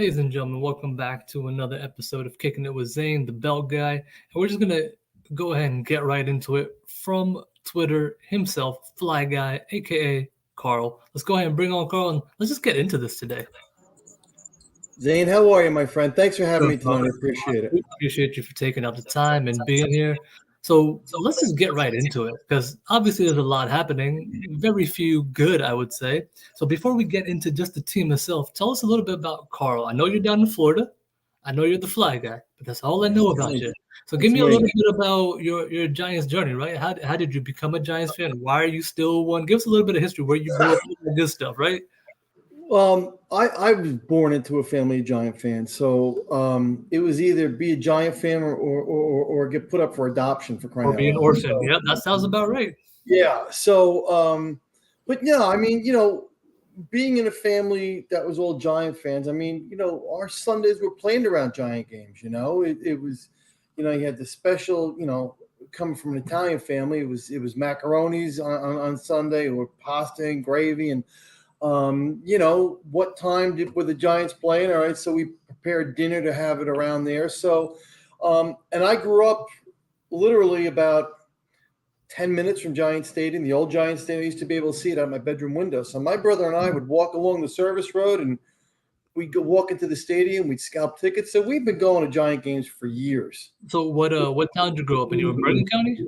Ladies and gentlemen, welcome back to another episode of Kicking It with Zain, the belt guy. And we're just going to go ahead and get right into it from Twitter himself, Fly Guy, aka Carl. Let's go ahead and bring on Carl and let's just get into this today. Zain, how are you, my friend? Thanks for having me tonight. I appreciate it. Appreciate you for taking out the time and being here. So let's just get right into it because obviously there's a lot happening, very few good, I would say. So before we get into just the team itself, tell us a little bit about Carl. I know you're down in Florida. I know you're the Fly Guy, but that's all I know about you. So give me a little bit about your Giants journey, right? How did you become a Giants fan? Why are you still one? Give us a little bit of history, where you grew up, good stuff, right? I was born into a family of Giant fans, so it was either be a Giant fan or get put up for adoption for crying Or out be an loud. orphan. Yep, that sounds about right. Yeah. So, but yeah, I mean, being in a family that was all Giant fans, I mean, our Sundays were planned around Giant games. It was, you had the special, coming from an Italian family, it was macaronis on Sunday or pasta and gravy and. What time were the Giants playing? All right, so we prepared dinner to have it around there. So, and I grew up literally about 10 minutes from Giant Stadium, the old Giant Stadium. I used to be able to see it out my bedroom window. So my brother and I would walk along the service road and we'd go walk into the stadium. We'd scalp tickets. So we've been going to Giant games for years. So what town did you grow up in? You were in Bergen County?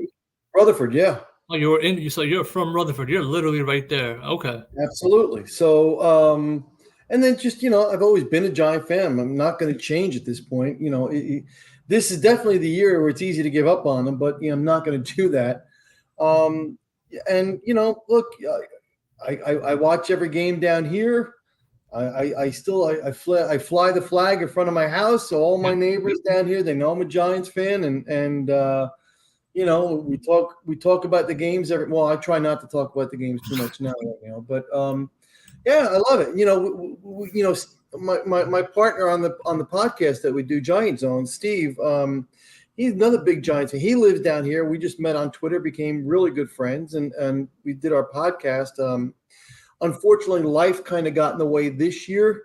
Rutherford, yeah. Oh, so you're from Rutherford. You're literally right there. Okay. Absolutely. So, and then just, I've always been a Giant fan. I'm not going to change at this point. This is definitely the year where it's easy to give up on them, but I'm not going to do that. And look, I watch every game down here. I fly the flag in front of my house. So all my neighbors down here, they know I'm a Giants fan and we talk about the games I try not to talk about the games too much now, but yeah, I love it. My partner on the podcast that we do, Giant Zone, Steve, he's another big Giants fan. He lives down here. We just met on Twitter, became really good friends, and we did our podcast. Unfortunately, life kind of got in the way this year.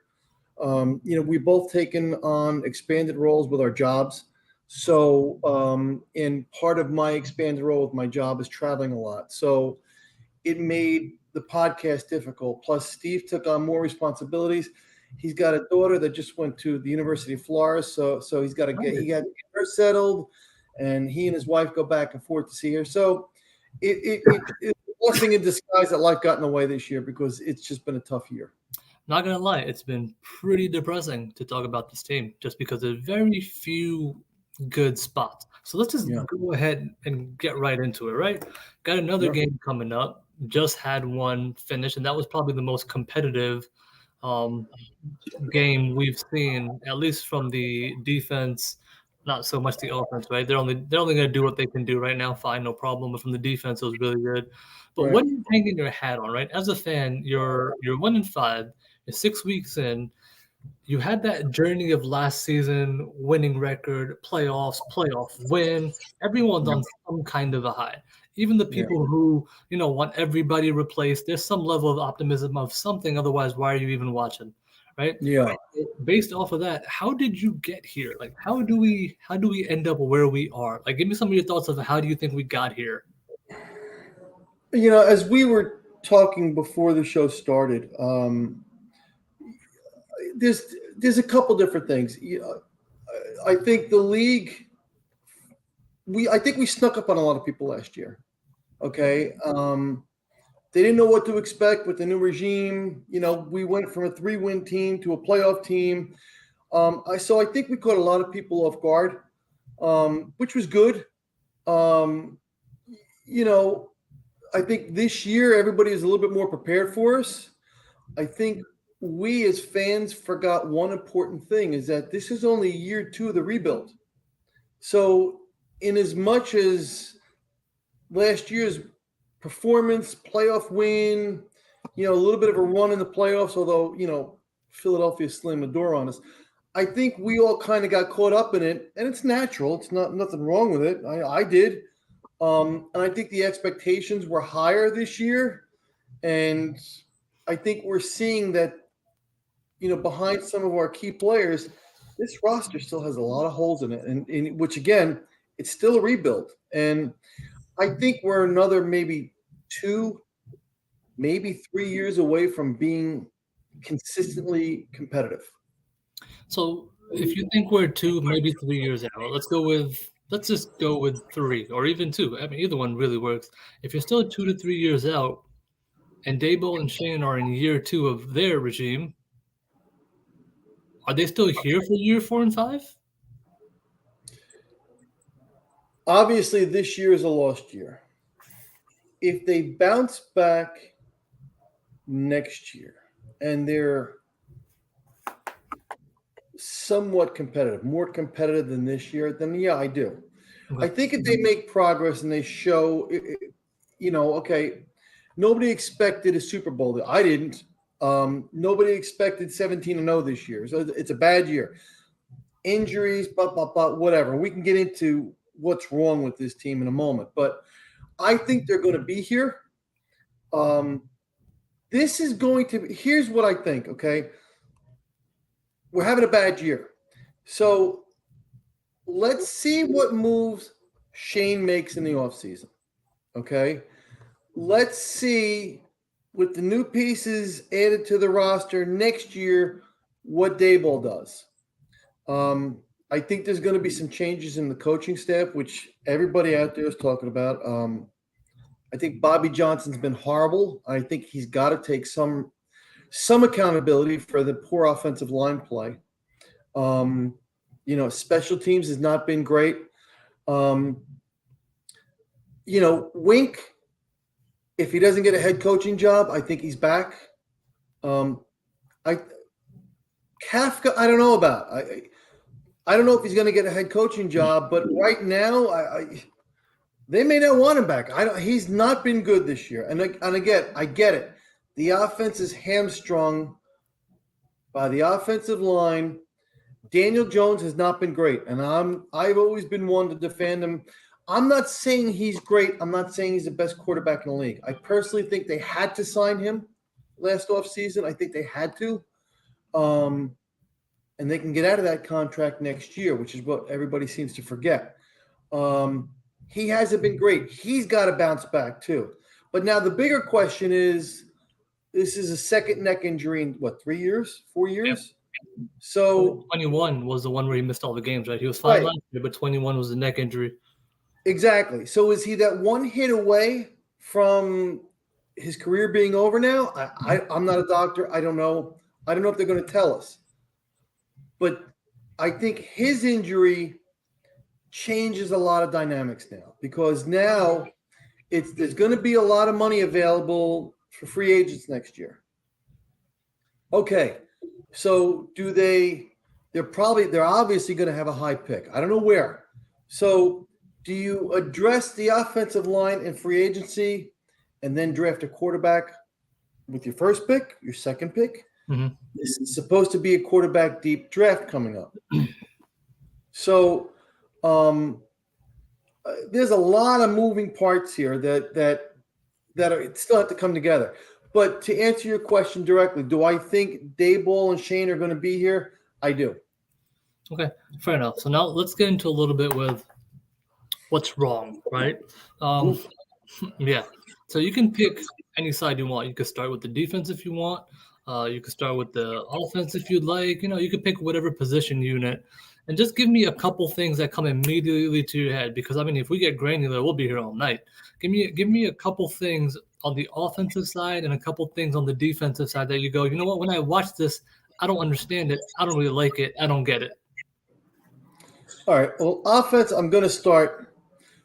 We both taken on expanded roles with our jobs. So, and part of my expanded role with my job is traveling a lot. So it made the podcast difficult. Plus, Steve took on more responsibilities. He's got a daughter that just went to the University of Florida. So he got to get her settled, and he and his wife go back and forth to see her. So it's a blessing in disguise that life got in the way this year because it's just been a tough year. Not gonna lie, it's been pretty depressing to talk about this team just because there's very few good spots. So let's just go ahead and get right into it, right? Got another game coming up. Just had one finish, and that was probably the most competitive game we've seen, at least from the defense. Not so much the offense, right? They're only going to do what they can do right now. Fine, no problem. But from the defense, it was really good. But what are you hanging your hat on, right? As a fan, you're 1-5. You're 6 weeks in. You had that journey of last season, winning record, playoff win. Everyone's on some kind of a high. Even the people who, want everybody replaced, there's some level of optimism of something. Otherwise, why are you even watching? Right? Yeah. Based off of that, how did you get here? Like, how do we end up where we are? Like, give me some of your thoughts of how do you think we got here? As we were talking before the show started, there's a couple different things. I think the league, I think we snuck up on a lot of people last year. Okay. They didn't know what to expect with the new regime. We went from a 3-win team to a playoff team. So I think we caught a lot of people off guard, which was good. I think this year everybody is a little bit more prepared for us. I think we as fans forgot one important thing is that this is only year 2 of the rebuild. So in as much as last year's performance, playoff win, a little bit of a run in the playoffs, although, Philadelphia slammed the door on us. I think we all kind of got caught up in it, and it's natural. It's nothing wrong with it. I did. And I think the expectations were higher this year. And I think we're seeing that, behind some of our key players, this roster still has a lot of holes in it, and which again, it's still a rebuild. And I think we're another maybe 2, maybe 3 years away from being consistently competitive. So if you think we're 2, maybe 3 years out, let's just go with 3 or even 2. I mean, either one really works. If you're still 2 to 3 years out and Dayball and Shane are in year 2 of their regime, are they still here for year 4 and 5? Obviously, this year is a lost year. If they bounce back next year and they're somewhat competitive, more competitive than this year, then yeah, I do. Okay. I think if they make progress and they show, okay, nobody expected a Super Bowl. I didn't. Nobody expected 17-0 this year. So it's a bad year. Injuries, whatever. We can get into what's wrong with this team in a moment. But I think they're going to be here. This is going to be – here's what I think, okay? We're having a bad year. So let's see what moves Shane makes in the offseason, okay? Let's see, with the new pieces added to the roster next year, what Dayball does. I think there's going to be some changes in the coaching staff, which everybody out there is talking about. I think Bobby Johnson's been horrible. I think he's got to take some accountability for the poor offensive line play. Special teams has not been great. Wink, if he doesn't get a head coaching job, I think he's back. Kafka, I don't know about. I don't know if he's going to get a head coaching job, but right now, they may not want him back. He's not been good this year, and again, I get it. The offense is hamstrung by the offensive line. Daniel Jones has not been great, and I've always been one to defend him. I'm not saying he's great. I'm not saying he's the best quarterback in the league. I personally think they had to sign him last offseason. I think they had to. And they can get out of that contract next year, which is what everybody seems to forget. He hasn't been great. He's got to bounce back too. But now the bigger question is, this is a second neck injury in, 3 years, 4 years? Yep. So 21 was the one where he missed all the games, right? He was fine last year, but 21 was the neck injury. Exactly. So is he that one hit away from his career being over now? I'm not a doctor. I don't know. I don't know if they're going to tell us. But I think his injury changes a lot of dynamics now, because now there's going to be a lot of money available for free agents next year. Okay. So they're obviously going to have a high pick. I don't know where. So do you address the offensive line in free agency and then draft a quarterback with your first pick, your second pick? Mm-hmm. This is supposed to be a quarterback deep draft coming up. So there's a lot of moving parts here that still have to come together. But to answer your question directly, do I think Dayball and Shane are going to be here? I do. Okay, fair enough. So now let's get into a little bit with what's wrong, right? Yeah. So you can pick any side you want. You could start with the defense if you want. You could start with the offense if you'd like. You could pick whatever position unit. And just give me a couple things that come immediately to your head, because, I mean, if we get granular, we'll be here all night. Give me a couple things on the offensive side and a couple things on the defensive side that you go, you know what, when I watch this, I don't understand it. I don't really like it. I don't get it. All right. Well, offense, I'm going to start.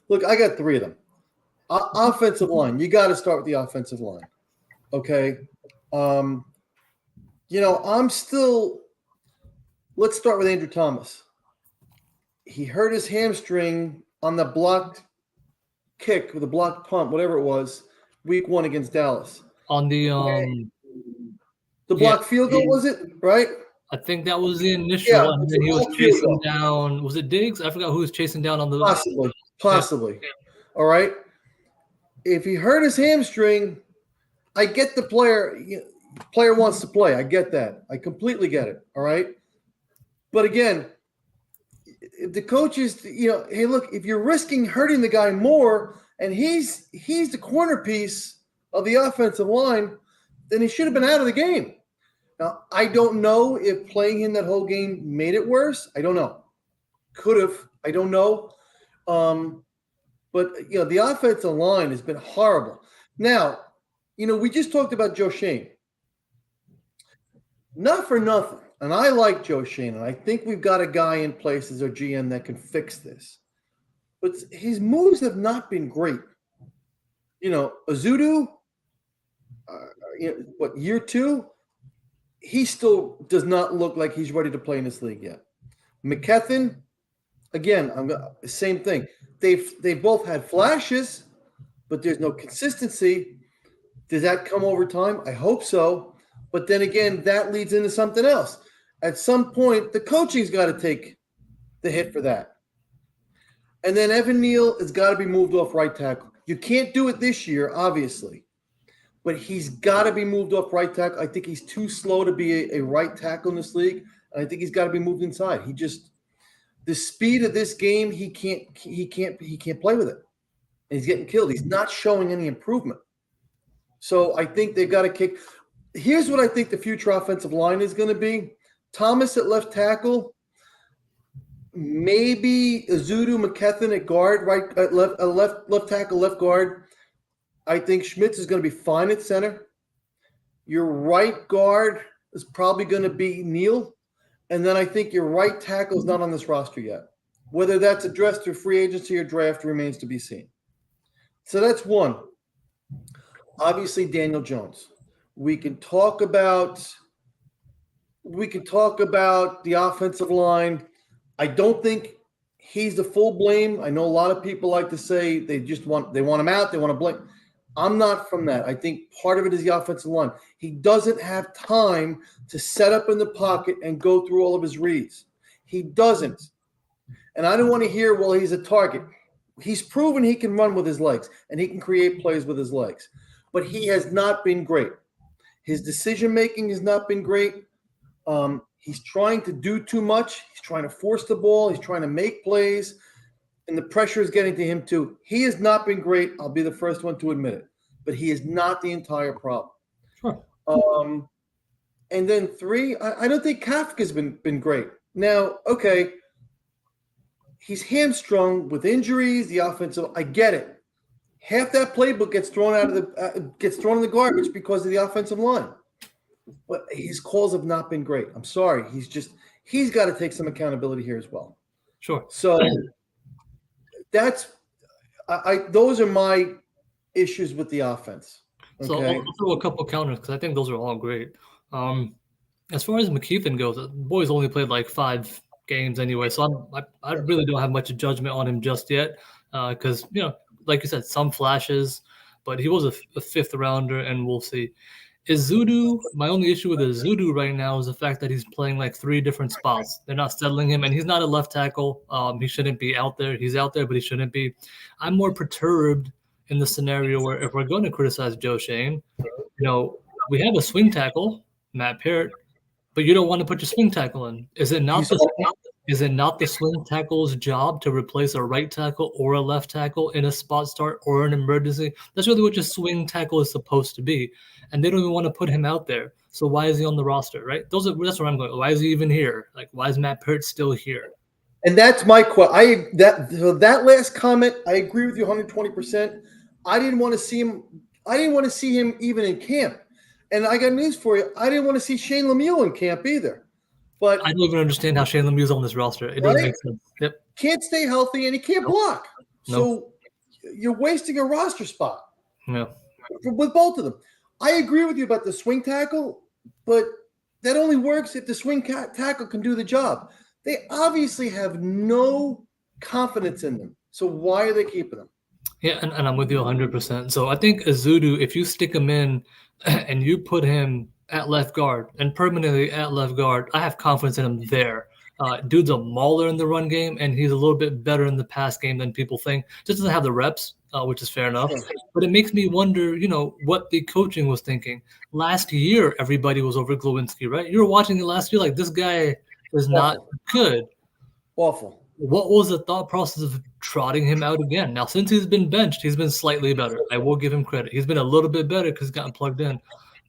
Look, I got 3 of them. Offensive line. You got to start with the offensive line. Okay. I'm still – let's start with Andrew Thomas. He hurt his hamstring on the blocked kick or the blocked punt, whatever it was, week 1 against Dallas. On the blocked field goal, was it? Right? I think that was the initial one. And then he was chasing down – was it Diggs? I forgot who was chasing down on the – Possibly. Yeah. All right. If he hurt his hamstring, I get the player. Player wants to play. I get that. I completely get it. All right. But again, if the coach is, hey, look, if you're risking hurting the guy more, and he's the corner piece of the offensive line, then he should have been out of the game. Now, I don't know if playing him that whole game made it worse. I don't know. Could have. I don't know. But the offensive line has been horrible. Now, we just talked about Joe Shane. Not for nothing. And I like Joe Shane, and I think we've got a guy in place as our GM that can fix this. But his moves have not been great. Azudu, year 2, he still does not look like he's ready to play in this league yet. McKethan, again, same thing. They both had flashes, but there's no consistency. Does that come over time? I hope so. But then again, that leads into something else. At some point, the coaching's got to take the hit for that. And then Evan Neal has got to be moved off right tackle. You can't do it this year, obviously. But he's got to be moved off right tackle. I think he's too slow to be a right tackle in this league. And I think he's got to be moved inside. The speed of this game, he can't play with it. And he's getting killed. He's not showing any improvement. So I think they've got to kick. Here's what I think the future offensive line is going to be. Thomas at left tackle, maybe Azudu, McKethan at guard, right at left tackle, left guard. I think Schmitz is going to be fine at center. Your right guard is probably going to be Neal, and then I think your right tackle is not on this roster yet. Whether that's addressed through free agency or draft remains to be seen. So that's one. Obviously, Daniel Jones. We can talk about the offensive line. I don't think he's the full blame. I know a lot of people like to say they want him out. They want to blame. I'm not from that. I think part of it is the offensive line. He doesn't have time to set up in the pocket and go through all of his reads. He doesn't. And I don't want to hear, well, he's a target. He's proven he can run with his legs and he can create plays with his legs. But he has not been great. His decision-making has not been great. He's trying to do too much. He's trying to force the ball. He's trying to make plays. And the pressure is getting to him too. He has not been great. I'll be the first one to admit it. But he is not the entire problem. Sure. And then 3, I don't think Kafka's been great. Now, okay, he's hamstrung with injuries, the offensive. I get it. Half that playbook gets thrown in the garbage because of the offensive line. But his calls have not been great. I'm sorry. He's got to take some accountability here as well. Sure. So those are my issues with the offense. Okay? So I'll throw a couple counters because I think those are all great. As far as McKeithen goes, the boy's only played like 5 games anyway, so I really don't have much judgment on him just yet because, like you said, some flashes, but he was a 5th rounder, and we'll see. Azudu, my only issue with Azudu right now is the fact that he's playing like 3 different spots. They're not settling him, and he's not a left tackle. He shouldn't be out there. He's out there, but he shouldn't be. I'm more perturbed in the scenario where if we're going to criticize Joe Shane, we have a swing tackle, Matt Parrott, but you don't want to put your swing tackle in. Is it not the swing tackle's job to replace a right tackle or a left tackle in a spot start or an emergency? That's really what your swing tackle is supposed to be. And they don't even want to put him out there. So why is he on the roster, right? That's where I'm going. Why is he even here? Like, why is Matt Parrott still here? And that's my question. That last comment, I agree with you 120%. I didn't want to see him. I didn't want to see him even in camp. And I got news for you. I didn't want to see Shane Lemieux in camp either. But I don't even understand how Shane Lemieux's on this roster. It doesn't make sense. Yep. Can't stay healthy and he can't block. So you're wasting a roster spot. Yeah. With both of them. I agree with you about the swing tackle, but that only works if the swing tackle can do the job. They obviously have no confidence in them. So why are they keeping them? Yeah, and I'm with you 100%. So I think Azudu, if you stick him in and you put him at left guard and permanently at left guard, I have confidence in him there. Dude's a mauler in the run game, and he's a little bit better in the pass game than people think. Just doesn't have the reps. which is fair enough. Sure. But it makes me wonder, what the coaching was thinking. Last year, everybody was over Glowinski, right? You were watching it last year, like this guy is not Awful. good. Awful. What was the thought process of trotting him out again? Now, since he's been benched, he's been slightly better. I will give him credit. He's been a little bit better because he's gotten plugged in.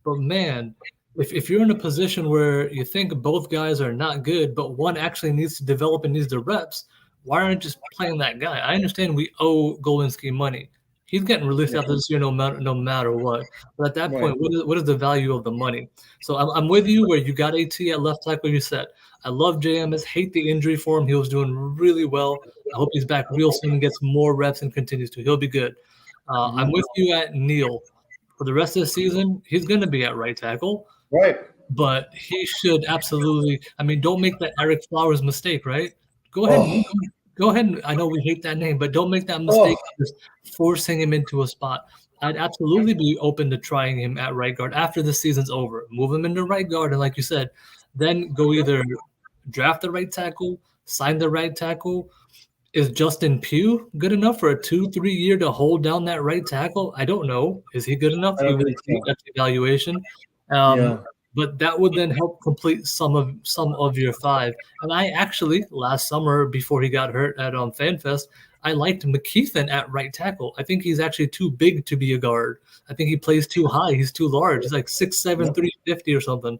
But man, if you're in a position where you think both guys are not good, but one actually needs to develop and needs the reps, why aren't you just playing that guy? I understand we owe Golinski money. He's getting released Yeah. after this year no matter what. But at that Right. point, what is the value of the money? So I'm with you where you got AT at left tackle, you said. I love JMS, hate the injury for him. He was doing really well. I hope he's back real soon and gets more reps and continues to. He'll be good. I'm Mhm. with you at Neil. For the rest of the season, he's going to be at right tackle, Right. but he should absolutely. I mean, don't make that Eric Flowers mistake, right? Go ahead, Oh. go ahead. I know we hate that name, but don't make that Oh. mistake of just forcing him into a spot. I'd absolutely be open to trying him at right guard after the season's over. Move him into right guard, and like you said, then go either draft the right tackle, sign the right tackle. Is Justin Pugh good enough for a 2-3 year to hold down that right tackle? I don't know. Is he good enough? I We don't will think see. so. That's the evaluation. Um, Yeah. but that would then help complete some of your five. And I actually last summer before he got hurt at FanFest, I liked McKeithen at right tackle. I think he's actually too big to be a guard. I think he plays too high. He's too large. He's like 6'7", Yeah. 350 or something.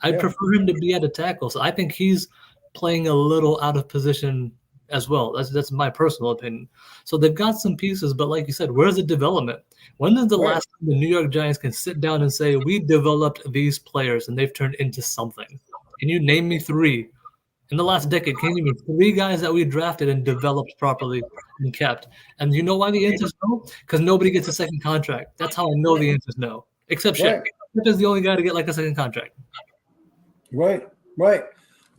I'd Yeah. prefer him to be at a tackle. So I think he's playing a little out of position as well. That's my personal opinion. So they've got some pieces, but like you said, where's the development? When is the Right. last time the New York Giants can sit down and say, we developed these players and they've turned into something? Can you name me three? In the last decade, can you name me three guys that we drafted and developed properly and kept? And you know why the answer is no? Because nobody gets a second contract. That's how I know the answer is no. Except Shep. Right. Shep is the only guy to get like a second contract. Right. Right.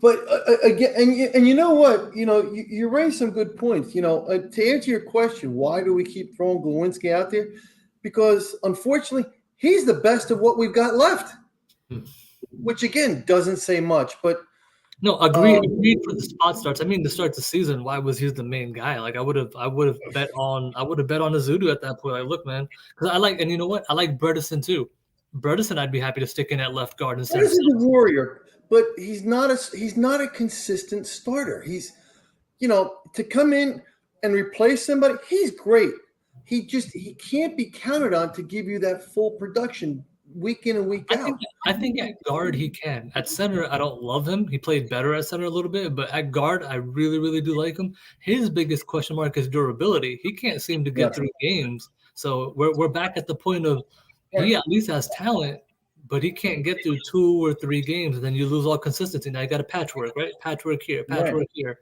But again, and you know what? You raised some good points. To answer your question, why do we keep throwing Glowinski out there? Because unfortunately, he's the best of what we've got left. Hmm. Which again doesn't say much, but No, um, agreed for the spot starts. I mean, to start the season, why was he the main guy? Like I would have bet on Azudu at that point. Like, look, man, because I like, and you know what? I like Bredesen too. Bredesen, I'd be happy to stick in at left guard instead of This is a Sims. warrior, but he's not a consistent starter. To come in and replace somebody, he's great. He can't be counted on to give you that full production week in and week I out. think I think at guard he can. At center, I don't love him. He played better at center a little bit, but at guard, I really, really do like him. His biggest question mark is durability. He can't seem to get Yes. through games. So we're back at the point of Right. he at least has talent, but he can't get through 2 or 3 games, and then you lose all consistency. Now you got a patchwork, right? Patchwork here, Right. patchwork here.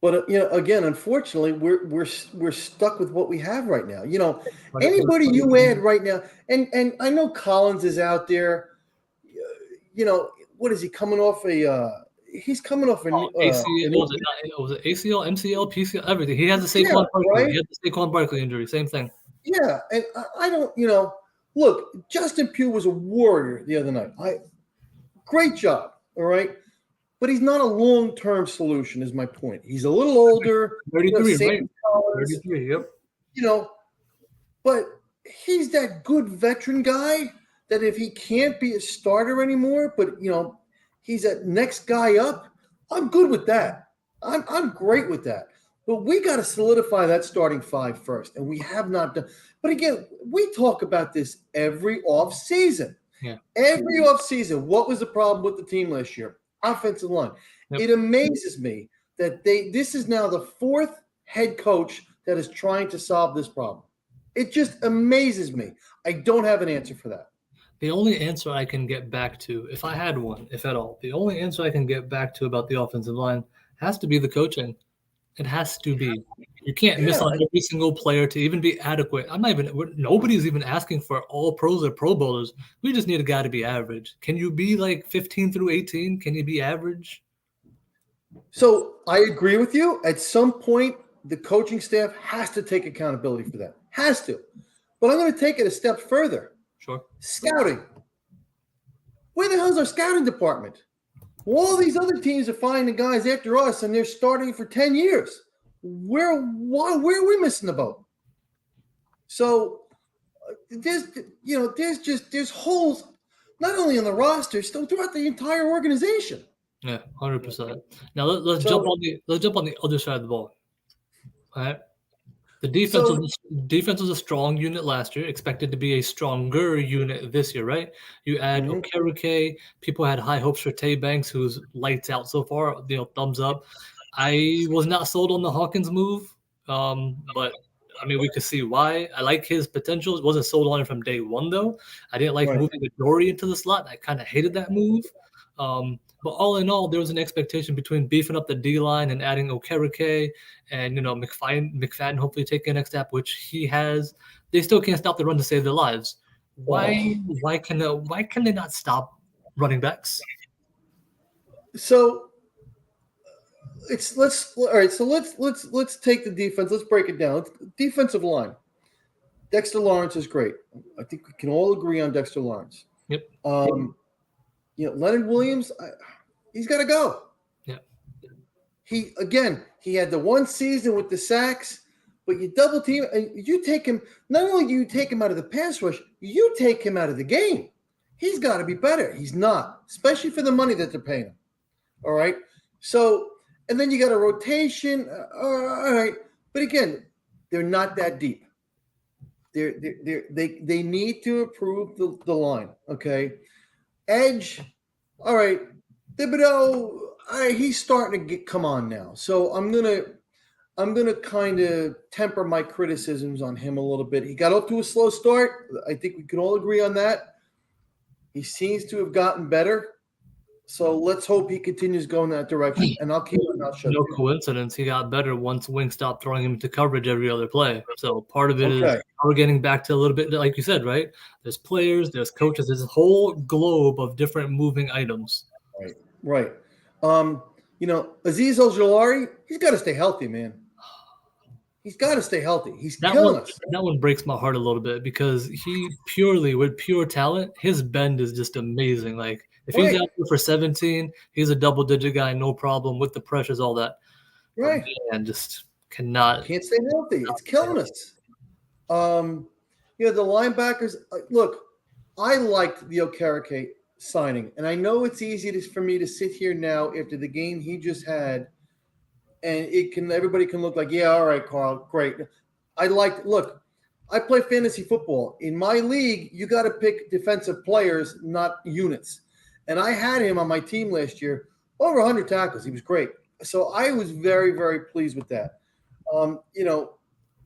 But again, unfortunately, we're stuck with what we have right now. But Anybody you add right now, and I know Collins is out there. What is he coming off a? He's coming off ACL, was it ACL, MCL, PCL, everything. He has the yeah, Saquon Barkley. right. He had the Saquon Barkley injury. Same thing. Yeah, and I don't. Look, Justin Pugh was a warrior the other night. Great job. All right. But he's not a long-term solution, is my point. He's a little older. 33, Sam right? Collins, 33. Yep. But he's that good veteran guy that if he can't be a starter anymore, but he's that next guy up, I'm good with that. I'm great with that. But we got to solidify that starting five first, and we have not done. But again, we talk about this every off season. Yeah. Every off season, what was the problem with the team last year? Offensive line. Yep. It amazes me that this is now the fourth head coach that is trying to solve this problem. It just amazes me. I don't have an answer for that. The only answer I can get back to, if I had one, if at all, the only answer I can get back to about the offensive line has to be the coaching. It has to be. You can't miss on every single player to even be adequate. Nobody's even asking for all pros or pro bowlers. We just need a guy to be average. Can you be like 15 through 18? Can you be average? So I agree with you. At some point, the coaching staff has to take accountability for that. Has to. But I'm going to take it a step further. Sure. Scouting. Where the hell is our scouting department? All these other teams are finding guys after us, and they're starting for 10 years. where are we missing the boat? So there's holes not only in the roster, still throughout the entire organization. Yeah, 100%. Now let's jump So on the other side of the ball. All right. The so defense was a strong unit last year, expected to be a stronger unit this year, right? You add mhm, Okereke, people had high hopes for Tay Banks, who's lights out so far, thumbs up. I was not sold on the Hawkins move, but I mean, we could see why. I like his potential. Wasn't sold on it from day one, though. I didn't like right. moving Dory into the slot. I kind of hated that move. But all in all, there was an expectation between beefing up the D line and adding Okereke and McFadden hopefully taking the next step, which he has. They still can't stop the run to save their lives. Oh. Why can they not stop running backs? So let's all right. So let's take the defense. Let's break it down. Defensive line. Dexter Lawrence is great. I think we can all agree on Dexter Lawrence. Yep. Leonard Williams, he's got to go. Yeah. He had the one season with the sacks, but you double team, you take him. Not only do you take him out of the pass rush, you take him out of the game. He's got to be better. He's not, especially for the money that they're paying him. All right. So, and then you got a rotation. All right, but again, they're not that deep. They need to improve the line. Okay. Edge, all right. Thibodeau, all right, he's starting to come on now. So I'm gonna kind of temper my criticisms on him a little bit. He got off to a slow start. I think we can all agree on that. He seems to have gotten better. So let's hope he continues going that direction. And I'll keep my mouth shut. No coincidence. He got better once Wing stopped throwing him into coverage every other play. So part of it is Okay. we're getting back to a little bit, like you said, right? There's players, there's coaches, there's a whole globe of different moving items. Right. Aziz Ojolari, he's got to stay healthy, man. He's got to stay healthy. He's killing us. That one breaks my heart a little bit because with pure talent, his bend is just amazing. Like if he's out there for 17, he's a double-digit guy, no problem with the pressures, all that. Right. And just can't stay healthy. It's killing us. The linebackers. Look, I liked the Okereke signing, and I know it's easy for me to sit here now after the game he just had, and everybody can look like, yeah, all right, Carl, great. Look, I play fantasy football. In my league, you got to pick defensive players, not units. And I had him on my team last year, over 100 tackles. He was great. So I was very, very pleased with that.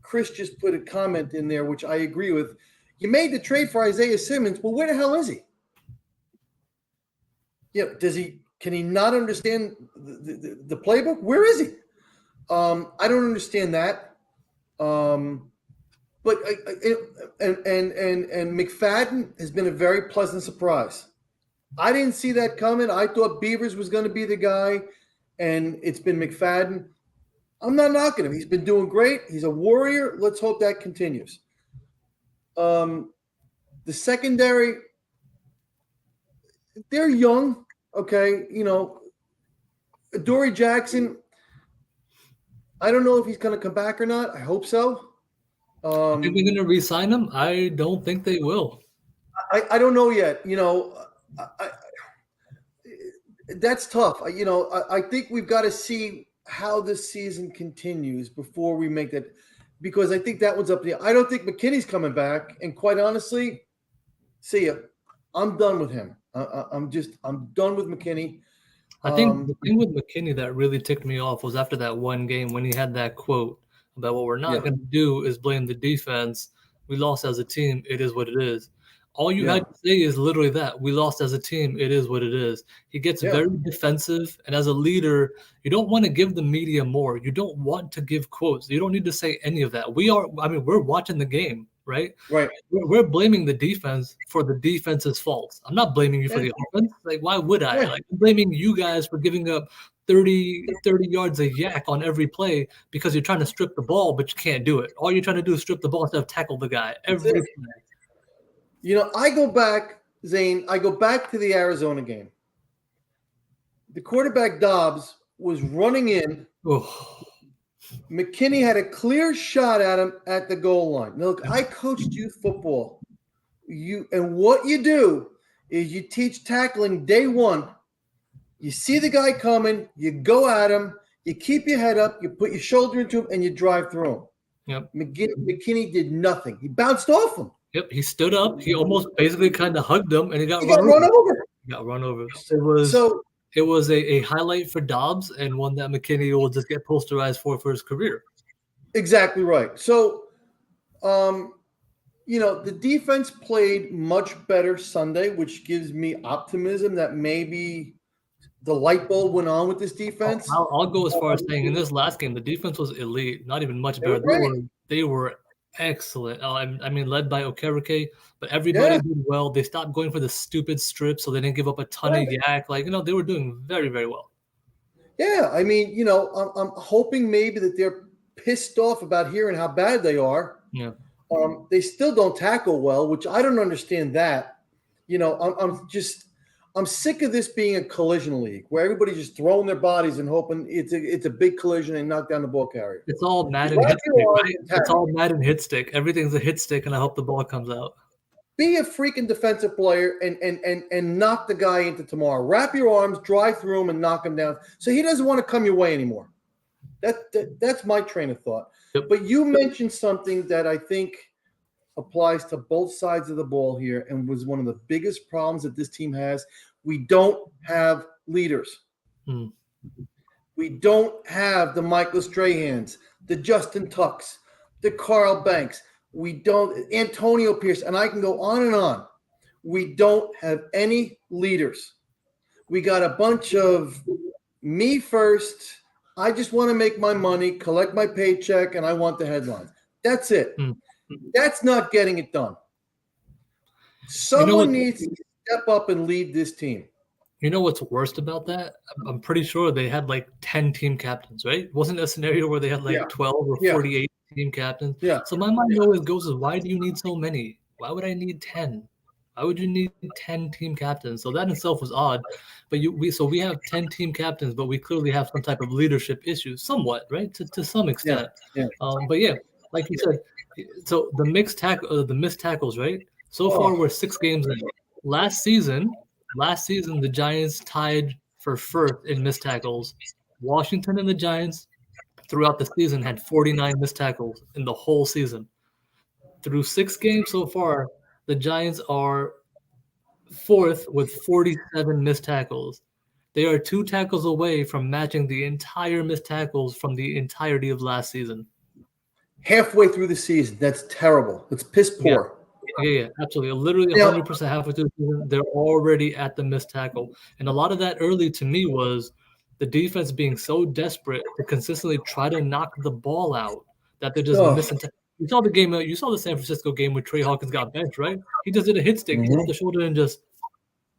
Chris just put a comment in there, which I agree with. You made the trade for Isaiah Simmons. Well, where the hell is he? Yeah, can he not understand the playbook? Where is he? I don't understand that. But McFadden has been a very pleasant surprise. I didn't see that coming. I thought Beavers was going to be the guy, and it's been McFadden. I'm not knocking him. He's been doing great. He's a warrior. Let's hope that continues. The secondary, they're young. Okay, Dory Jackson, I don't know if he's going to come back or not. I hope so. Are they going to re-sign him? I don't think they will. I don't know yet. That's tough. I think we've got to see how this season continues before we make that, because I think that one's up there. I don't think McKinney's coming back, and quite honestly, see ya. I'm done with him. I'm done with McKinney. I think the thing with McKinney that really ticked me off was after that one game when he had that quote about what we're not going to do is blame the defense. We lost as a team. It is what it is. All you had to say is literally that. We lost as a team. It is what it is. He gets very defensive. And as a leader, you don't want to give the media more. You don't want to give quotes. You don't need to say any of that. We're watching the game, right? Right. We're blaming the defense for the defense's faults. I'm not blaming you for the offense. Like, why would I? Like, I'm blaming you guys for giving up 30 yards a yak on every play because you're trying to strip the ball, but you can't do it. All you're trying to do is strip the ball instead of tackle the guy every play. I go back, Zain, to the Arizona game. The quarterback Dobbs was running in. McKinney had a clear shot at him at the goal line. Now, look, I coached youth football. And what you do is you teach tackling day one. You see the guy coming, you go at him, you keep your head up, you put your shoulder into him, and you drive through him. Yep. McKinney did nothing. He bounced off him. Yep. He stood up. He almost basically kind of hugged him, and he got He run got over. run over. He got run over. So It was a highlight for Dobbs and one that McKinney will just get posterized for his career. exactly right. So, the defense played much better Sunday, which gives me optimism that maybe the light bulb went on with this defense. I'll go as far as saying in this last game, the defense was elite, not even much They were better. great. They were excellent. I mean, led by Okereke, but everybody Yeah, did well. They stopped going for the stupid strip, so they didn't give up a ton of right. yak. They were doing very, very well. Yeah. I mean, I'm hoping maybe that they're pissed off about hearing how bad they are. Yeah. They still don't tackle well, which I don't understand that. I'm sick of this being a collision league where everybody's just throwing their bodies and hoping it's a big collision and knock down the ball carrier. It's all Madden Wrap hit your stick, arms right? and It's tackle. all Madden hit stick. Everything's a hit stick, and I hope the ball comes out. Be a freaking defensive player and knock the guy into tomorrow. Wrap your arms, drive through him, and knock him down. So he doesn't want to come your way anymore. That's my train of thought. Yep. But you mentioned something that I think applies to both sides of the ball here and was one of the biggest problems that this team has. We don't have leaders. Hmm. We don't have the Michael Strahans, the Justin Tucks, the Carl Banks. We don't, Antonio Pierce, and I can go on and on. We don't have any leaders. We got a bunch of me first. I just want to make my money, collect my paycheck, and I want the headlines. That's it. Hmm. That's not getting it done. Someone needs to step up and lead this team. You know what's worst about that? I'm pretty sure they had like 10 team captains, right? Wasn't a scenario where they had like 12 or 48 team captains? Yeah. So my mind always goes is, why do you need so many? Why would I need 10? Why would you need 10 team captains? So that in itself was odd. But we have 10 team captains, but we clearly have some type of leadership issues, somewhat, right? To some extent. Yeah. But yeah, like you said, so the missed tackles, right? So far we're 6 games in. Last season, the Giants tied for first in missed tackles. Washington and the Giants throughout the season had 49 missed tackles in the whole season. Through 6 games so far, the Giants are fourth with 47 missed tackles. They are 2 tackles away from matching the entire missed tackles from the entirety of last season. Halfway through the season, that's terrible. It's piss poor. Yeah, absolutely. Literally 100% halfway through the season, they're already at the missed tackle. And a lot of that early to me was the defense being so desperate to consistently try to knock the ball out that they're just missing. You saw the San Francisco game where Trey Hawkins got benched, right? He just did a hit stick off the shoulder and just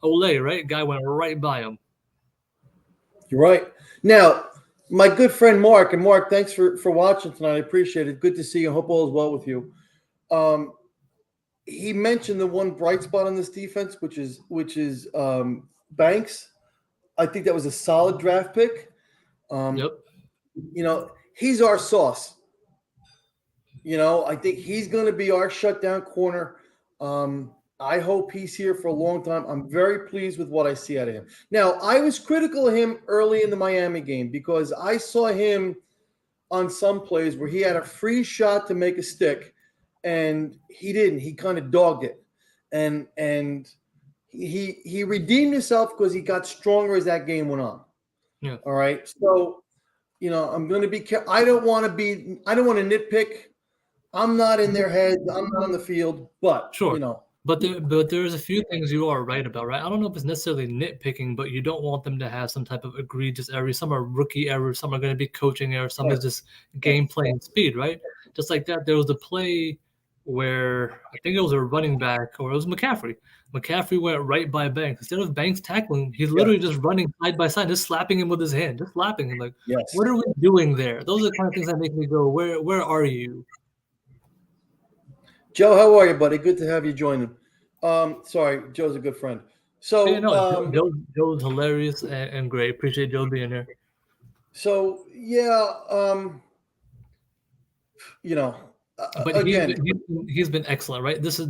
Olay, right? Guy went right by him. You're right. Now, my good friend Mark, and Mark, thanks for watching tonight. I appreciate it. Good to see you. I hope all is well with you. He mentioned the one bright spot on this defense, which is Banks. I think that was a solid draft pick. Yep. He's our sauce. I think he's going to be our shutdown corner. I hope he's here for a long time. I'm very pleased with what I see out of him. Now, I was critical of him early in the Miami game because I saw him on some plays where he had a free shot to make a stick, and he didn't. He kind of dogged it, and he redeemed himself because he got stronger as that game went on. Yeah. All right. So, I'm going to be careful. I don't want to nitpick. I'm not in their heads. I'm not on the field, but sure. But there's a few things you are right about, right? I don't know if it's necessarily nitpicking, but you don't want them to have some type of egregious errors. Some are rookie errors, some are going to be coaching errors, some is just gameplay and speed, right? Just like that, there was a play where I think it was a running back or it was McCaffrey. McCaffrey went right by Banks. Instead of Banks tackling, he's literally just running side by side, just slapping him with his hand, just slapping him. Like, what are we doing there? Those are the kind of things that make me go, where are you? Joe, how are you, buddy? Good to have you join him. Sorry, Joe's a good friend. So, Joe's hilarious and great. Appreciate Joe being here. So, you know, But again, he's been excellent, right? This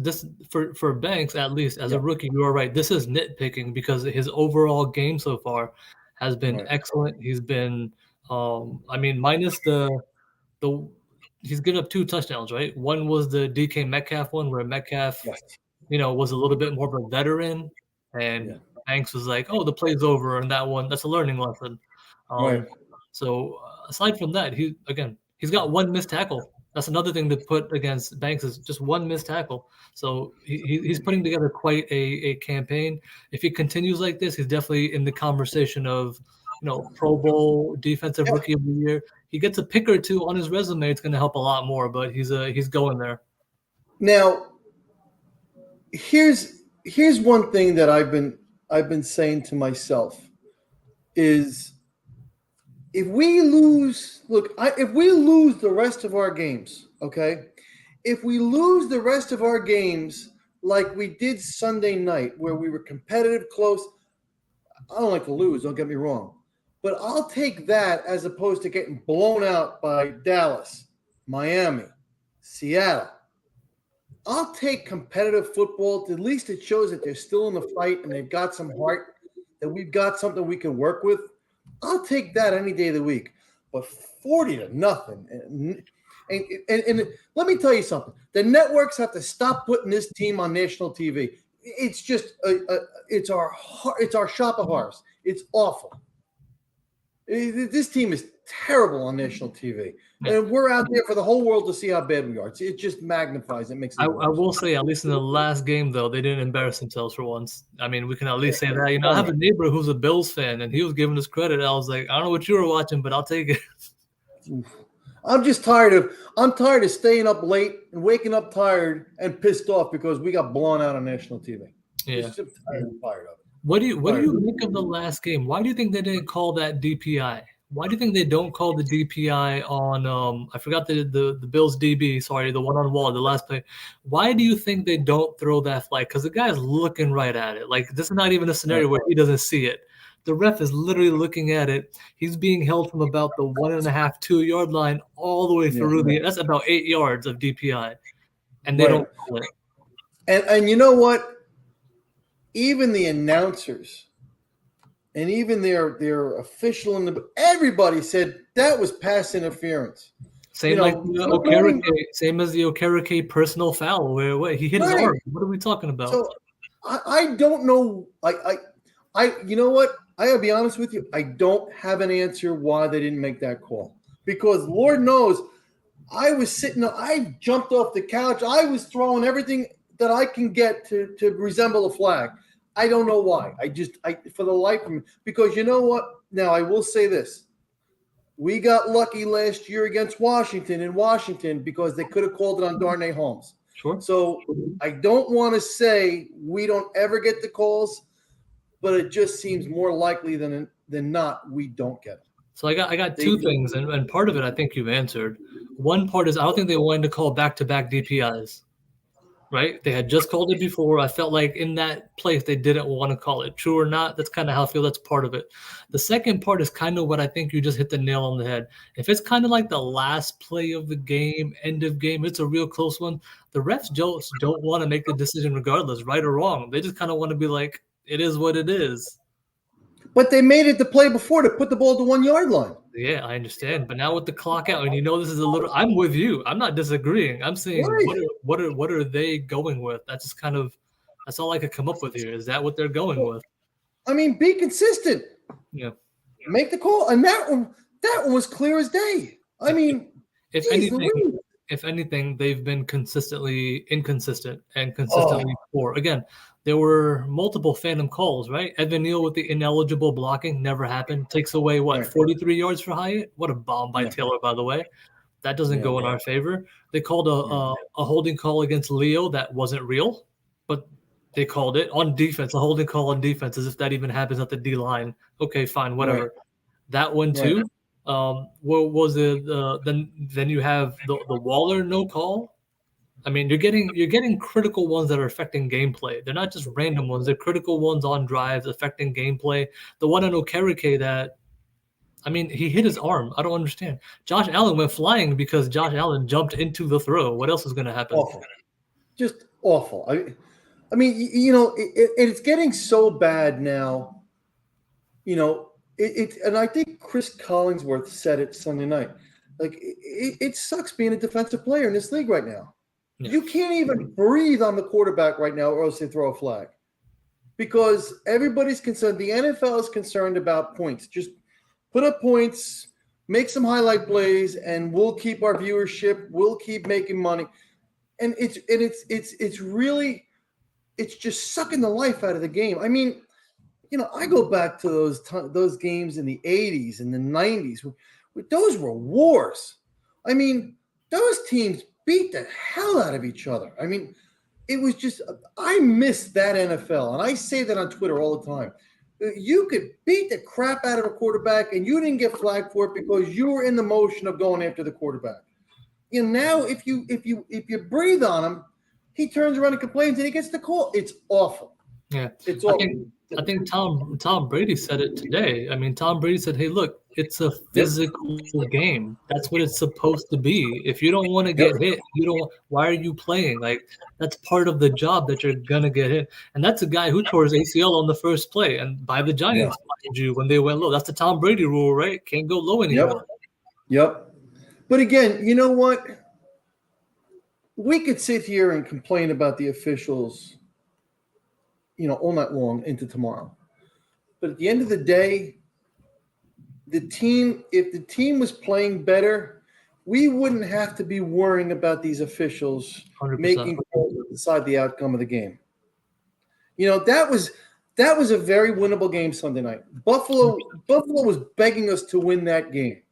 for Banks at least as yeah, a rookie. You are right. This is nitpicking because his overall game so far has been right, excellent. He's been, I mean, minus the he's given up two touchdowns, right? One was the DK Metcalf one where Metcalf, yes, was a little bit more of a veteran, yeah, and Banks was like, "Oh, the play's over," and that one that's a learning lesson. right. Um, so aside from that, he's got one missed tackle. That's another thing to put against Banks is just one missed tackle. So he's putting together quite a campaign. If he continues like this, he's definitely in the conversation of Pro Bowl defensive Yeah. rookie of the year. He gets a pick or two on his resume, it's going to help a lot more. But he's going there. Now, here's one thing that I've been saying to myself is if we lose the rest of our games, okay, if we lose the rest of our games like we did Sunday night, where we were competitive, close. I don't like to lose. Don't get me wrong, but I'll take that as opposed to getting blown out by Dallas, Miami, Seattle. I'll take competitive football. At least it shows that they're still in the fight and they've got some heart, that we've got something we can work with. I'll take that any day of the week. But 40 to nothing. And let me tell you something. The networks have to stop putting this team on national TV. It's just it's our shop of horrors. It's awful. This team is terrible on national TV, Yeah. and we're out there for the whole world to see how bad we are. It just magnifies it, makes it I even worse. will say, at least in the last game, though, they didn't embarrass themselves for once. I mean, we can at Yeah, least say that. I have a neighbor who's a Bills fan, and he was giving us credit. I was like, I don't know what you were watching, but I'll take it. I'm just tired of. I'm tired of staying up late and waking up tired and pissed off because we got blown out on national TV. Yeah. Just tired of it. What do you make of the last game? Why do you think they didn't call that DPI? Why do you think they don't call the DPI on I forgot the Bills DB, sorry, the one on Wall, the last play. Why do you think they don't throw that flag? Because the guy's looking right at it. Like this is not even a Right. scenario where he doesn't see it. The ref is literally looking at it. He's being held from about the 1.5, 2 yard line all the way Yeah. through that's about 8 yards of DPI. And they Right. don't call it. And you know what? Even the announcers and even their official everybody said that was pass interference. Same like the same as the Okereke personal foul where he hit his Right. arm. What are we talking about? So I don't know. You know what? I gotta be honest with you. I don't have an answer why they didn't make that call. Because Lord knows, I was sitting. I jumped off the couch. I was throwing everything that I can get to resemble a flag. I don't know why. I for the life of me. Because you know what? Now I will say this. We got lucky last year against Washington in Washington because they could have called it on Darnay Holmes. Sure. So I don't want to say we don't ever get the calls, but it just seems more likely than not we don't get them. So I got two things, and part of it I think you've answered. One part is I don't think they wanted to call back-to-back DPIs. Right? They had just called it before. I felt like in that place they didn't want to call it. True or not, that's kind of how I feel. That's part of it. The second part is kind of what I think you just hit the nail on the head. If it's kind of like the last play of the game, end of game, it's a real close one. The refs just don't want to make the decision regardless, right or wrong. They just kind of want to be like, it is what it is. But they made it the play before to put the ball at the 1 yard line. Yeah, I understand. But now with the clock out, and this is a little, I'm with you. I'm not disagreeing. I'm saying, Right. what are they going with? That's just kind of, that's all I could come up with here. Is that what they're going with? I mean, be consistent. Yeah. Make the call, and that one was clear as day. I mean, if anything, they've been consistently inconsistent and consistently poor. Again, there were multiple phantom calls, right? Evan Neal with the ineligible blocking never happened. Takes away what, 43 yards for Hyatt? What a bomb by Taylor, by the way. That doesn't go in our favor. They called a holding call against Leo that wasn't real, but they called it on defense, a holding call on defense, as if that even happens at the D line. Okay, fine, whatever. Right. That one too. What was it? Then you have the Waller no call. I mean, you're getting critical ones that are affecting gameplay. They're not just random ones. They're critical ones on drives affecting gameplay. The one on Okereke that I mean, he hit his arm. I don't understand. Josh Allen went flying because Josh Allen jumped into the throw. What else is going to happen? Awful, just awful. I mean, it's getting so bad now. And I think Chris Collinsworth said it Sunday night. Like, it sucks being a defensive player in this league right now. Yeah. You can't even breathe on the quarterback right now, or else they throw a flag. Because everybody's concerned. The NFL is concerned about points. Just put up points, make some highlight plays, and we'll keep our viewership. We'll keep making money. And it's really just sucking the life out of the game. I mean, I go back to those games in the 80s and the 90s. Those were wars. I mean, those teams beat the hell out of each other. I mean, it was just, I miss that NFL. And I say that on Twitter all the time. You could beat the crap out of a quarterback and you didn't get flagged for it because you were in the motion of going after the quarterback. Now if you breathe on him, he turns around and complains and he gets the call. It's awful. Yeah. It's awful. I think Tom Brady said it today. I mean, Tom Brady said, "Hey, look, it's a physical game. That's what it's supposed to be. If you don't want to get hit, you don't. Why are you playing? Like, that's part of the job that you're gonna get hit." And that's a guy who tore his ACL on the first play and by the Giants, mind you, when they went low. That's the Tom Brady rule, right? Can't go low anymore. Yep. But again, you know what? We could sit here and complain about the officials, all night long into tomorrow. But at the end of the day, if the team was playing better, we wouldn't have to be worrying about these officials 100%. making calls to decide the outcome of the game. That was a very winnable game Sunday night. Buffalo was begging us to win that game.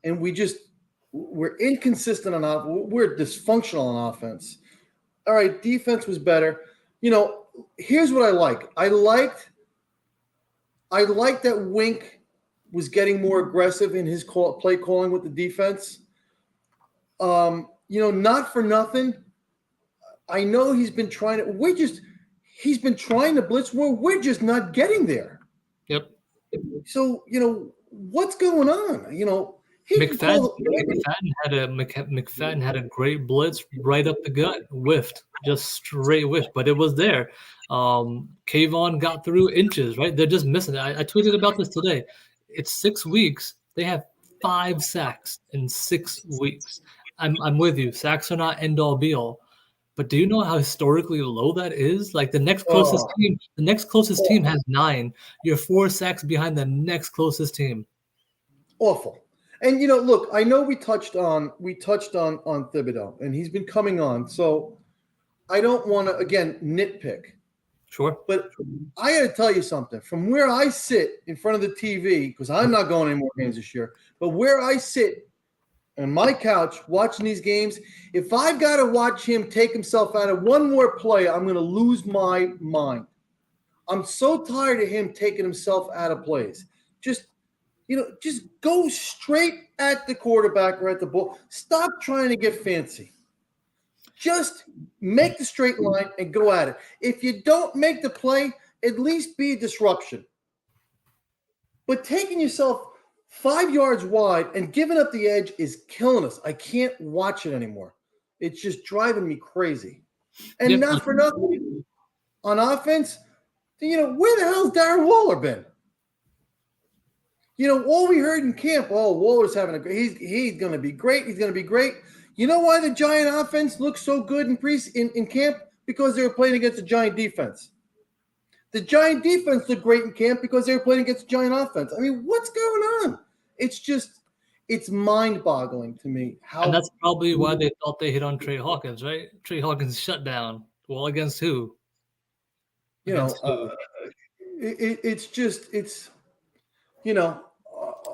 And we're inconsistent on offense. We're dysfunctional on offense. All right, defense was better. Here's what I like. I liked that Wink was getting more aggressive in his play calling with the defense. Not for nothing. I know he's been trying to. He's been trying to blitz more. We're just not getting there. Yep. So what's going on? McFadden had a great blitz right up the gut, whiffed, just straight whiff, but it was there. Kayvon got through inches, right? They're just missing it. I tweeted about this today. It's 6 weeks. They have 5 sacks in 6 weeks. I'm with you. Sacks are not end all be all. But do you know how historically low that is? Like the next closest team has 9. You're 4 sacks behind the next closest team. Awful. And look, I know we touched on Thibodeau, and he's been coming on. So I don't want to again nitpick. Sure. But I got to tell you something. From where I sit in front of the TV, because I'm not going any more games this year, but where I sit on my couch watching these games, if I've got to watch him take himself out of one more play, I'm going to lose my mind. I'm so tired of him taking himself out of plays. Just go straight at the quarterback or at the ball. Stop trying to get fancy. Just make the straight line and go at it. If you don't make the play, at least be a disruption. But taking yourself 5 yards wide and giving up the edge is killing us. I can't watch it anymore. It's just driving me crazy. And not for nothing. On offense, where the hell's Darren Waller been? All we heard in camp, Waller's having he's going to be great. He's going to be great. You know why the Giant offense looks so good in camp? Because they were playing against the Giant defense. The Giant defense looked great in camp because they were playing against the Giant offense. I mean, what's going on? It's mind-boggling to me. And that's probably why they thought they hit on Trey Hawkins, right? Trey Hawkins shut down. Well, against who?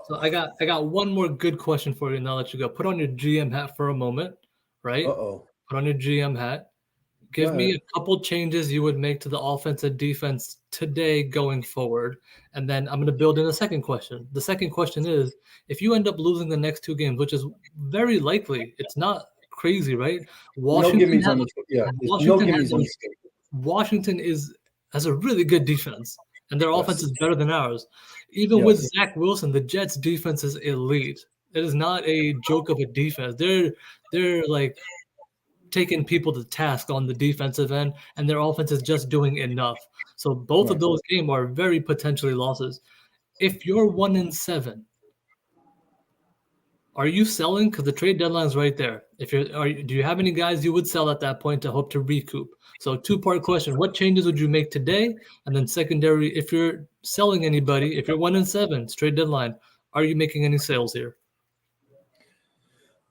So I got one more good question for you, and I'll let you go. Put on your GM hat for a moment, right? Put on your GM hat. Give me a couple changes you would make to the offense and defense today going forward, and then I'm going to build in a second question. The second question is, if you end up losing the next 2 games, which is very likely, it's not crazy, right? Washington has a really good defense, and their offense is better than ours. Even with Yes. Zach Wilson, the Jets defense is elite. It is not a joke of a defense. They're like taking people to task on the defensive end, and their offense is just doing enough. So both of Right. those games are very potentially losses. If you're 1-7, are you selling? Because the trade deadline is right there. If you're, do you have any guys you would sell at that point to hope to recoup? So two-part question: what changes would you make today? And then secondary, if you're selling anybody, if you're 1-7, it's trade deadline, are you making any sales here?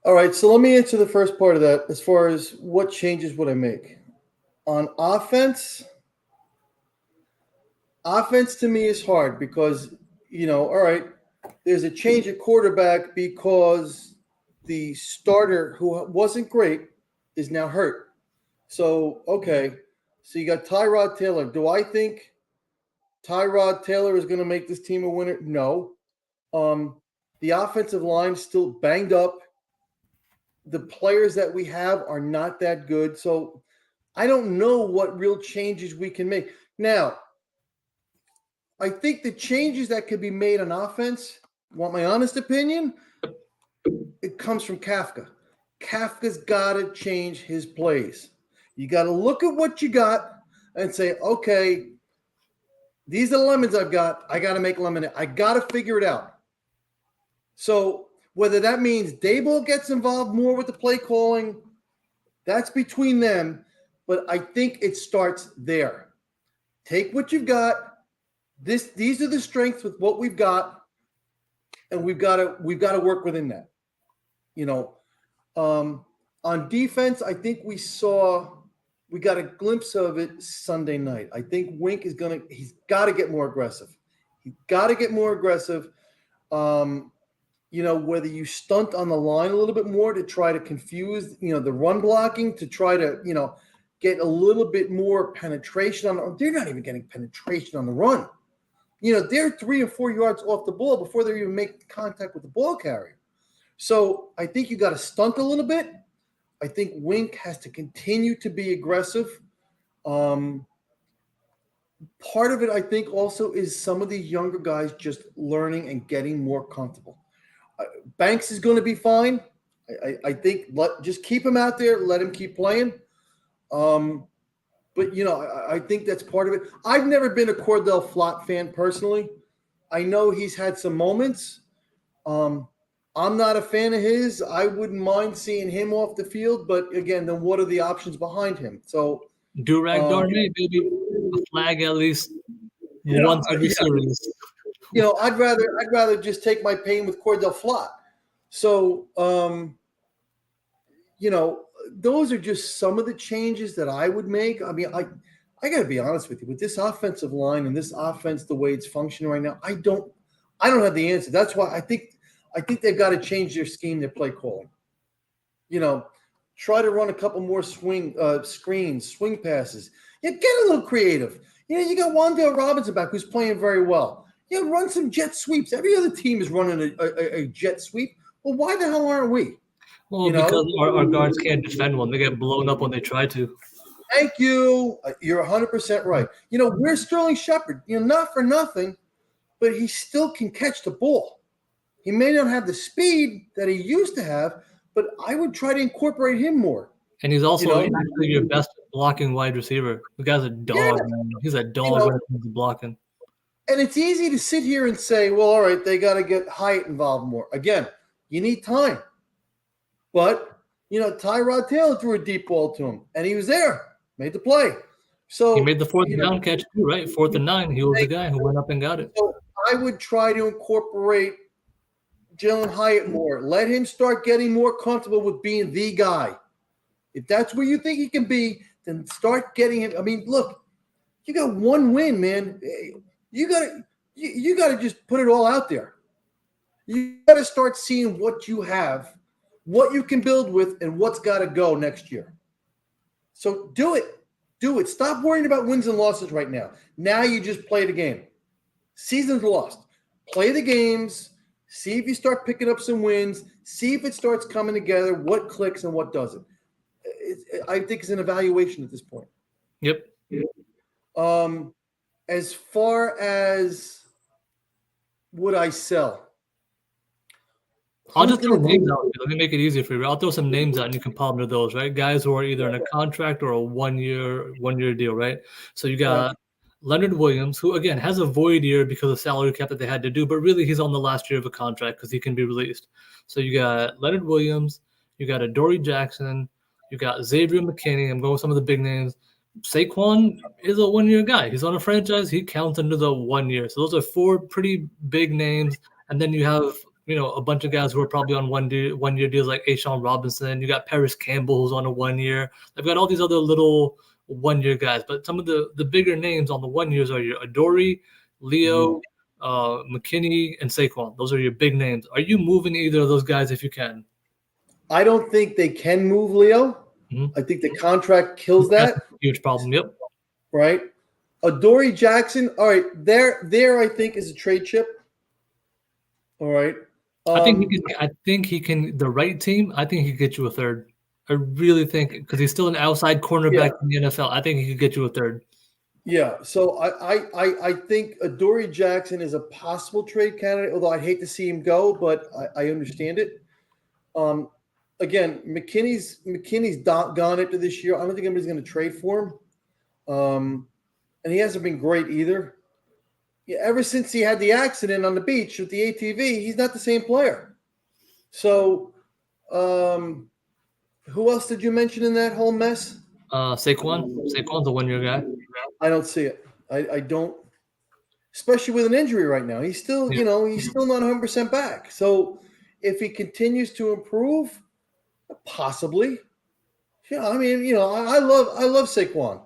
All right. So let me answer the first part of that as far as what changes would I make. On offense, offense to me is hard because, all right, there's a change at quarterback because the starter who wasn't great is now hurt. So, okay. So you got Tyrod Taylor. Do I think Tyrod Taylor is going to make this team a winner? No. Um, the offensive line still banged up. The players that we have are not that good. So I don't know what real changes we can make. Now, I think the changes that could be made on offense, want my honest opinion, it comes from Kafka. Kafka's got to change his plays. You got to look at what you got and say, okay, these are the lemons I've got. I got to make lemonade. I got to figure it out. So whether that means Daboll gets involved more with the play calling, that's between them. But I think it starts there. Take what you've got. These are the strengths with what we've got, and we've got to work within that. You know, on defense, I think we got a glimpse of it Sunday night. I think Wink he's got to get more aggressive. He's got to get more aggressive. Whether you stunt on the line a little bit more to try to confuse, the run blocking to try to, get a little bit more penetration they're not even getting penetration on the run. They're 3 or 4 yards off the ball before they even make contact with the ball carrier. So I think you got to stunt a little bit. I think Wink has to continue to be aggressive. Part of it, I think, also is some of these younger guys just learning and getting more comfortable. Banks is going to be fine. I think just keep him out there, let him keep playing. But I think that's part of it. I've never been a Cordell Flott fan personally. I know he's had some moments. I'm not a fan of his. I wouldn't mind seeing him off the field, but again, then what are the options behind him? So, Durag um, Darnay, baby, a flag at least yeah, once every yeah. series. I'd rather just take my pain with Cordell Flott. So, those are just some of the changes that I would make. I mean, I got to be honest with you. With this offensive line and this offense, the way it's functioning right now, I don't have the answer. That's why I think they've got to change their scheme, their play calling. Try to run a couple more screens, swing passes. Get a little creative. You got Wan'Dale Robinson back who's playing very well. Run some jet sweeps. Every other team is running a jet sweep. Well, why the hell aren't we? Well, because our guards can't defend one. They get blown up when they try to. Thank you. You're 100% right. Where's Sterling Shepard? Not for nothing, but he still can catch the ball. He may not have the speed that he used to have, but I would try to incorporate him more. And he's also actually your best blocking wide receiver. The guy's a Yeah, dog, man. He's a dog when it comes to blocking. and it's easy to sit here and say, well, all right, they got to get Hyatt involved more. Again, you need time. But, Tyrod Taylor threw a deep ball to him, and he was there, made the play. So He made the fourth down catch too, right? 4th and 9. He was the guy who went up and got it. So I would try to incorporate Jalen Hyatt more. Let him start getting more comfortable with being the guy. If that's where you think he can be, then start getting him. I mean, look, you got one win, man. You gotta just put it all out there. You gotta start seeing what you have, what you can build with, and what's got to go next year. So do it. Do it. Stop worrying about wins and losses right now. Now you just play the game. Season's lost. Play the games. See if you start picking up some wins. See if it starts coming together, what clicks and what doesn't. I think it's an evaluation at this point. Yep. As far as would I sell? I'll Who's just going throw to names do? out. Let me make it easier for you. I'll throw some names out, and you can pop into those, right? Guys who are either in a contract or a one year deal, right? So you Right. got Leonard Williams, who again has a void year because of salary cap that they had to do, but really he's on the last year of a contract because he can be released. So you got Leonard Williams, you got Adoree Jackson, you got Xavier McKinney. I'm going with some of the big names. Saquon is a 1 year guy. He's on a franchise. He counts under the 1 year. So those are four pretty big names. And then you have a bunch of guys who are probably on 1 year deals like Ashawn Robinson. You got Paris Campbell who's on a 1 year. They've got all these other little 1 year guys, but some of the bigger names on the 1 years are your Adoree, Mhm. Leo, McKinney, and Saquon. Those are your big names. Are you moving either of those guys if you can? I don't think they can move Leo. Mhm. I think the contract kills That's that. a huge problem. Yep. Right. Adoree Jackson. All right. There. I think is a trade chip. All right. I think he Um, can. I think he can. The right team. I think he could get you a third. I really think because he's still an outside yeah. cornerback in the NFL. I think he could get you a third. Yeah. So I think Adoree Jackson is a possible trade candidate, although I'd hate to see him go, but I understand it. Um, again, McKinney's gone into this year. I don't think anybody's going to trade for him. And he hasn't been great either. Yeah, ever since he had the accident on the beach with the ATV, he's not the same player. So, who else did you mention in that whole mess? Saquon. Saquon's a 1 year guy. I don't see it. I don't, especially with an injury right now. Yeah. He's still not 100% back. So, if he continues to improve, possibly. Yeah, I mean, I love Saquon,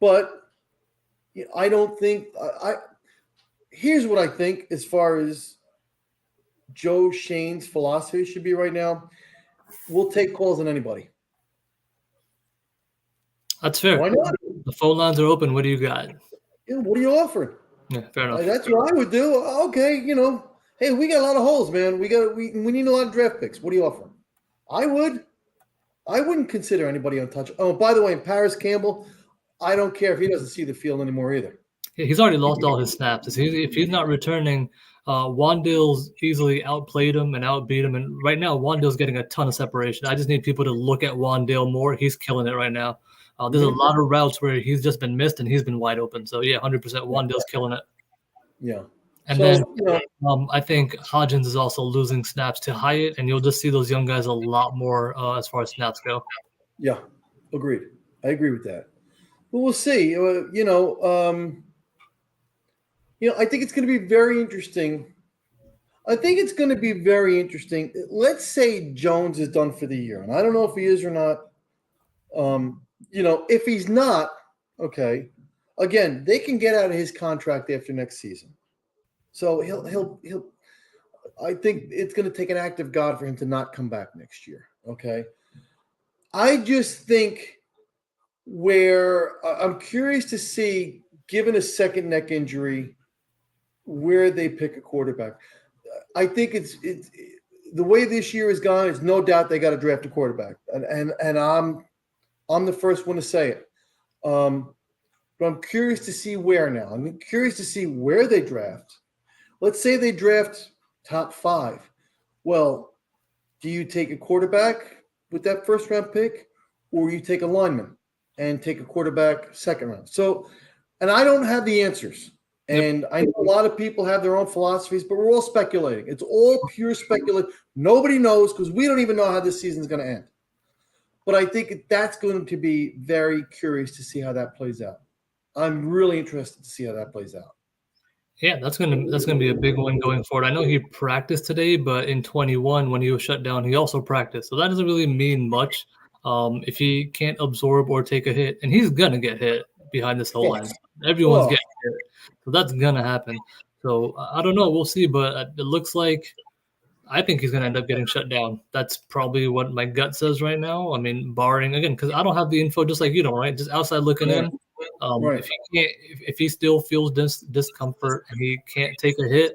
but I don't think I. Here's what I think as far as Joe Shane's philosophy should be right now. We'll take calls on anybody. That's Why fair. not? The phone lines are open. What do you got? What are you offering? Yeah, fair enough. That's what I would do. Okay, hey, we got a lot of holes, man. We need a lot of draft picks. What are you offering? I would. I wouldn't consider anybody untouchable. Oh, by the way, Paris Campbell, I don't care if he doesn't see the field anymore either. Yeah, he's already lost all his snaps. If he's not returning, Wandale's easily outplayed him and outbeat him. And right now, Wandale's getting a ton of separation. I just need people to look at Wandale more. He's killing it right now. There's a lot of routes where he's just been missed and he's been wide open. So yeah, 100% Wandale's killing it. Yeah. And then I think Hodgins is also losing snaps to Hyatt, and you'll just see those young guys a lot more as far as snaps go. Yeah, agreed. I agree with that. But we'll see. I think it's going to be very interesting. Let's say Jones is done for the year, and I don't know if he is or not. If he's not, okay. Again, they can get out of his contract after next season. So he'll. I think it's going to take an act of God for him to not come back next year. Okay. I just think where I'm curious to see, given a second neck injury, where they pick a quarterback. I think it's the way this year has gone. It's no doubt they got to draft a quarterback, and I'm the first one to say it. But I'm curious to see where now. I'm curious to see where they draft. Let's say they draft top 5. Well, do you take a quarterback with that first round pick, or you take a lineman and take a quarterback second round? So, and I don't have the answers. And I know a lot of people have their own philosophies, but we're all speculating. It's all pure speculation. Nobody knows because we don't even know how this season is going to end. But I think that's going to be very curious to see how that plays out. I'm really interested to see how that plays out. Yeah, that's gonna be a big one going forward. I know he practiced today, but in 21 when he was shut down, he also practiced. So that doesn't really mean much if he can't absorb or take a hit, and he's gonna get hit behind this whole line. Everyone's getting hit, so that's gonna happen. So I don't know. We'll see, but it looks like I think he's going to end up getting shut down. That's probably what my gut says right now. I mean, barring again, because I don't have the info, just like you don't, right? Just outside looking in. If he can't, if he still feels discomfort and he can't take a hit,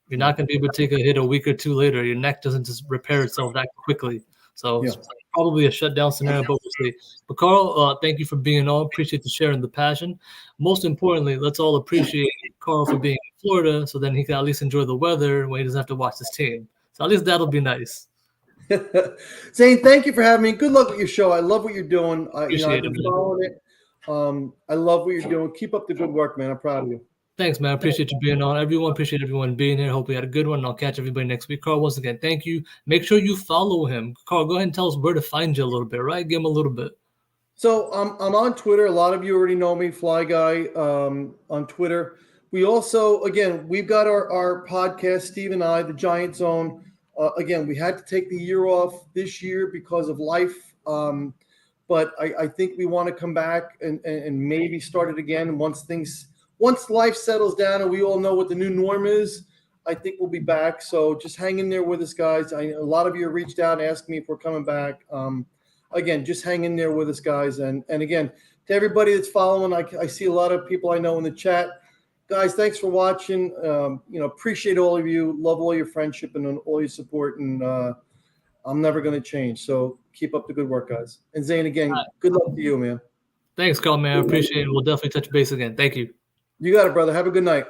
you're not going to be able to take a hit a week or two later. Your neck doesn't just repair itself that quickly. So it's probably a shutdown scenario, but we'll see. But Carl, thank you for being on. Appreciate the sharing the passion. Most importantly, let's all appreciate Carl for being in Florida, so then he can at least enjoy the weather when he doesn't have to watch his team. So at least that'll be nice. Zane, thank you for having me. Good luck with your show. I love what you're doing. I've Appreciate it, been man. following it. I love what you're doing. Keep up the good work, man. I'm proud of you. Thanks, man. I appreciate you being on. Everyone, appreciate everyone being here. Hope we had a good one. And I'll catch everybody next week. Carl, once again, thank you. Make sure you follow him. Carl, go ahead and tell us where to find you a little bit, right? Give him a little bit. So I'm on Twitter. A lot of you already know me, Fly Guy, on Twitter. We also, again, we've got our podcast, Steve and I, the Giant Zone. Again, we had to take the year off this year because of life. But I think we want to come back and maybe start it again. Once life settles down and we all know what the new norm is, I think we'll be back. So just hang in there with us, guys. A lot of you reached out and asked me if we're coming back. Again, just hang in there with us, guys. And again, to everybody that's following, I see a lot of people I know in the chat. Guys, thanks for watching. Appreciate all of you. Love all your friendship and all your support. And I'm never going to change. So keep up the good work, guys. And Zain, again, good luck to you, man. Thanks, Carl, man. I appreciate it. We'll definitely touch base again. Thank you. You got it, brother. Have a good night.